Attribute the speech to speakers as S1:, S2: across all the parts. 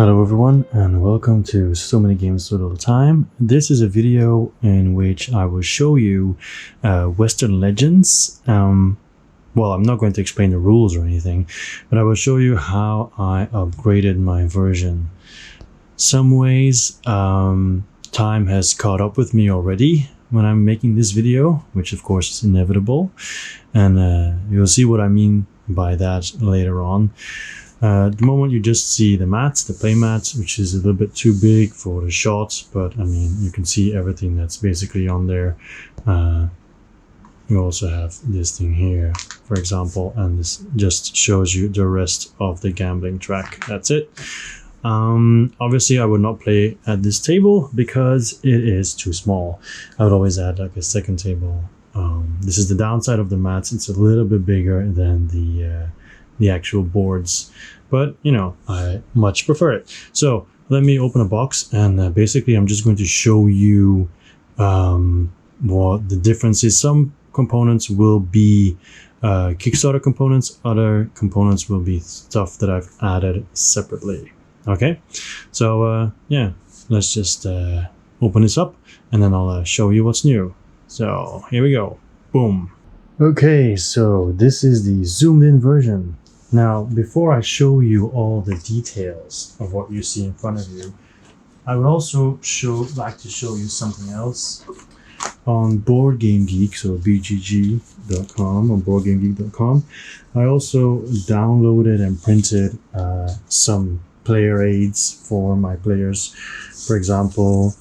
S1: Hello everyone and welcome to So Many Games So Little Time. This is a video in which I will show you Western Legends. Well, I'm not going to explain the rules or anything, but I will show you how I upgraded my version. Some ways time has caught up with me already when I'm making this video, which of course is inevitable, and you'll see what I mean by that later on. At the moment you just see the mats, the Playmat, which is a little bit too big for the shot, but I mean you can see everything that's basically on there. You also have this thing here, for example, and this just shows you the rest of the gambling track. That's it. Obviously I would not play at this table because it is too small. I would always add like a second table. This is the downside of the mats. It's a little bit bigger than the actual boards, but you know, I much prefer it. So let me open a box, and basically I'm just going to show you what the difference is. Some components will be Kickstarter components, other components will be stuff that I've added separately. Okay, so yeah, let's just open this up and then I'll show you what's new. So here we go. Boom. Okay, so this is the zoomed in version. Now, before I show you all the details of what you see in front of you, I would also like to show you something else. On Board Game Geek, so BGHQ.com, on BoardGameGeek.com, I also downloaded and printed some player aids for my players. For example,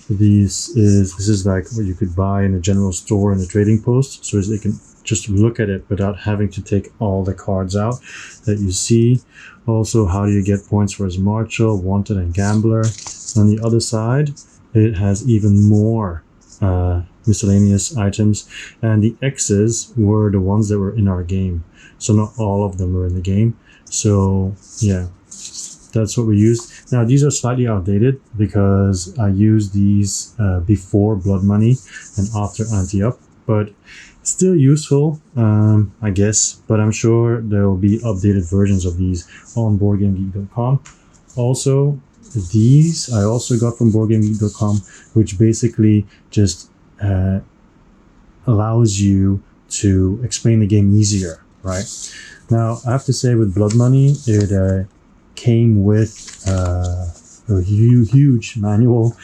S1: this is like what you could buy in a general store in a trading post, so they can just look at it without having to take all the cards out that you see. Also, how do you get points for his Marshal, Wanted, and Gambler. On the other side, it has even more miscellaneous items, and the X's were the ones that were in our game, so not all of them were in the game. So yeah, that's what we used. Now these are slightly outdated because I used these before Blood Money and after Ante Up, but still useful, I guess. But I'm sure there will be updated versions of these on BoardGameGeek.com. Also, these I also got from BoardGameGeek.com, which basically just allows you to explain the game easier, right? Now, I have to say with Blood Money, it came with a huge manual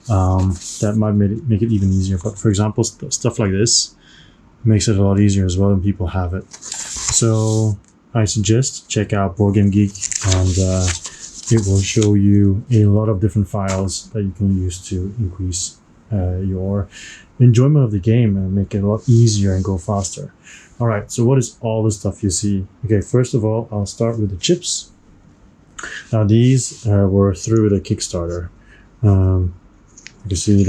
S1: that might make it even easier. But for example, stuff like this makes it a lot easier as well, and people have it. So I suggest check out Board Game Geek, and it will show you a lot of different files that you can use to increase your enjoyment of the game and make it a lot easier and go faster. All right, so what is all the stuff you see? Okay, first of all, I'll start with the chips. Now these were through the Kickstarter. You can see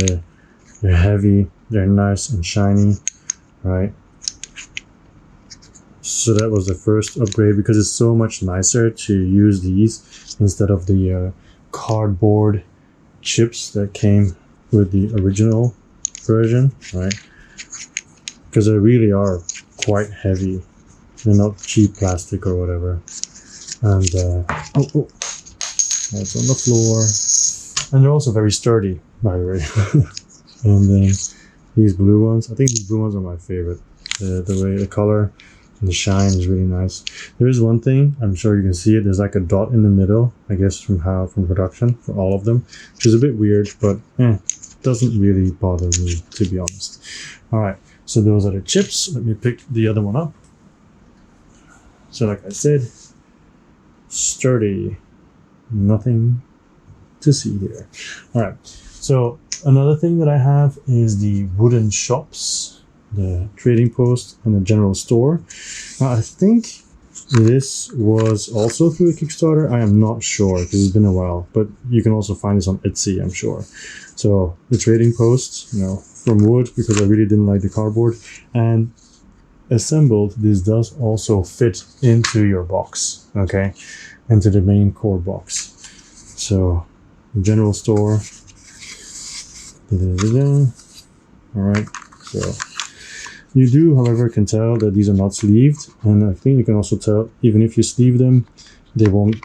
S1: they're heavy, they're nice and shiny, right? So that was the first upgrade, because it's so much nicer to use these instead of the cardboard chips that came with the original version, right? Because they really are quite heavy. They're not cheap plastic or whatever. And oh, that's on the floor. And they're also very sturdy, by the way. And then these blue ones, I think these blue ones are my favorite. The way the color and the shine is really nice. There is one thing, I'm sure you can see it, there's like a dot in the middle, I guess from production for all of them, which is a bit weird, but doesn't really bother me, to be honest. All right, so those are the chips. Let me pick the other one up. So like I said, sturdy, nothing to see here. All right, so another thing that I have is the wooden shops, the trading post and the general store. Now I think this was also through a Kickstarter. I am not sure because it's been a while, but you can also find this on Etsy, I'm sure. So the trading post, you know, from wood, because I really didn't like the cardboard, and assembled, this does also fit into your box, okay, into the main core box. So the general store. All right, so you do, however, can tell that these are not sleeved, and I think you can also tell even if you sleeve them, they won't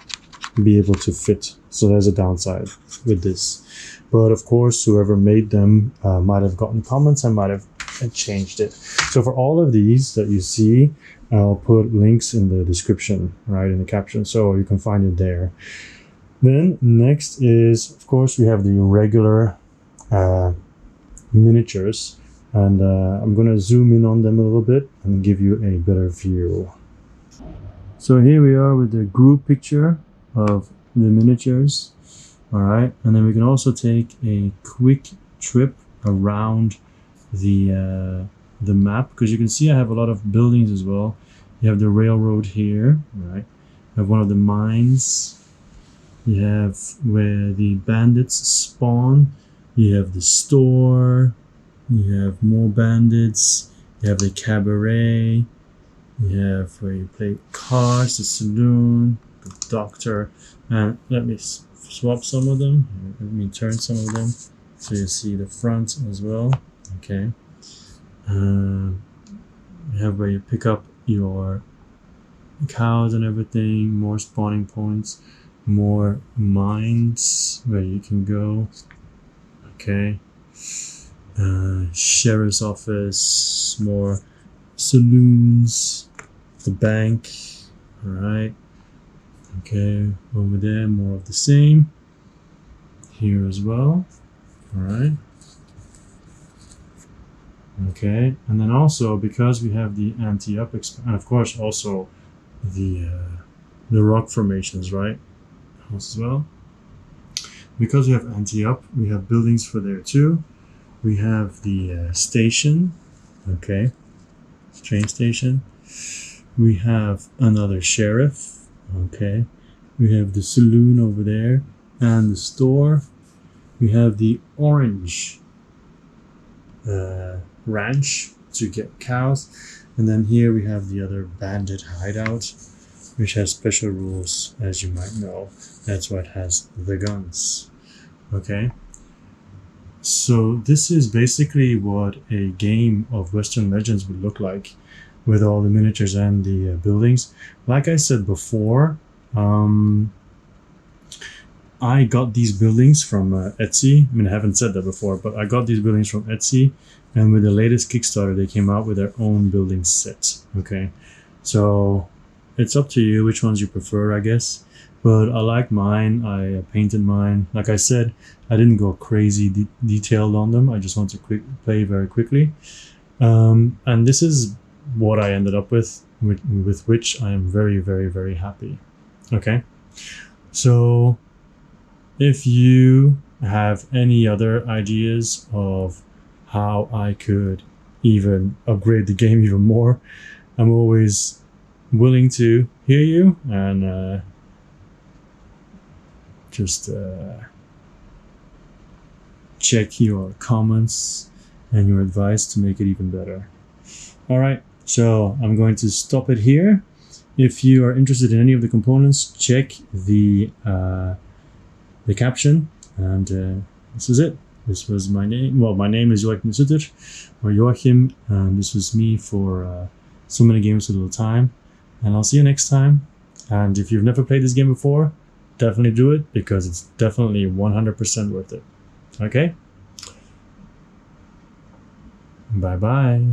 S1: be able to fit. So there's a downside with this. But of course, whoever made them might have gotten comments and might have changed it. So for all of these that you see, I'll put links in the description, right, in the caption, so you can find it there. Then next is, of course, we have the regular miniatures, and I'm going to zoom in on them a little bit and give you a better view. So here we are with the group picture of the miniatures. All right, and then we can also take a quick trip around the map, because you can see I have a lot of buildings as well. You have the railroad here, right? You have one of the mines. You have where the bandits spawn. You have the store. You have more bandits. You have the cabaret. You have where you play cards, the saloon, the doctor. And let me swap some of them. Let me turn some of them so you see the front as well. Okay. You have where you pick up your cows and everything, more spawning points, more mines where you can go. Okay. Sheriff's office, more saloons, the bank. All right. Okay, over there, more of the same. Here as well. All right. Okay, and then also because we have the anti-up, and of course also the rock formations, right, as well. Because we have anti-up, we have buildings for there too. We have the station, okay, train station. We have another sheriff. Okay, we have the saloon over there and the store. We have the orange ranch to get cows, and then here we have the other bandit hideout, which has special rules, as you might know. That's why it has the guns. Okay, so this is basically what a game of Western Legends would look like, with all the miniatures and the buildings. Like I said before, I got these buildings from Etsy. I mean, I haven't said that before, but I got these buildings from Etsy, and with the latest Kickstarter, they came out with their own building set. Okay, so it's up to you which ones you prefer, I guess. But I like mine. I painted mine. Like I said, I didn't go crazy detailed on them. I just want to play very quickly. And this is what I ended up with which I am very, very, very happy. Okay, so if you have any other ideas of how I could even upgrade the game even more, I'm always willing to hear you and just check your comments and your advice to make it even better. All right, so I'm going to stop it here. If you are interested in any of the components, check the caption, and this is it. This was my name. Well, my name is Joachim Sutter, or Joachim, and this was me for So Many Games at a Time. And I'll see you next time. And if you've never played this game before, definitely do it, because it's definitely 100% worth it. Okay? Bye-bye.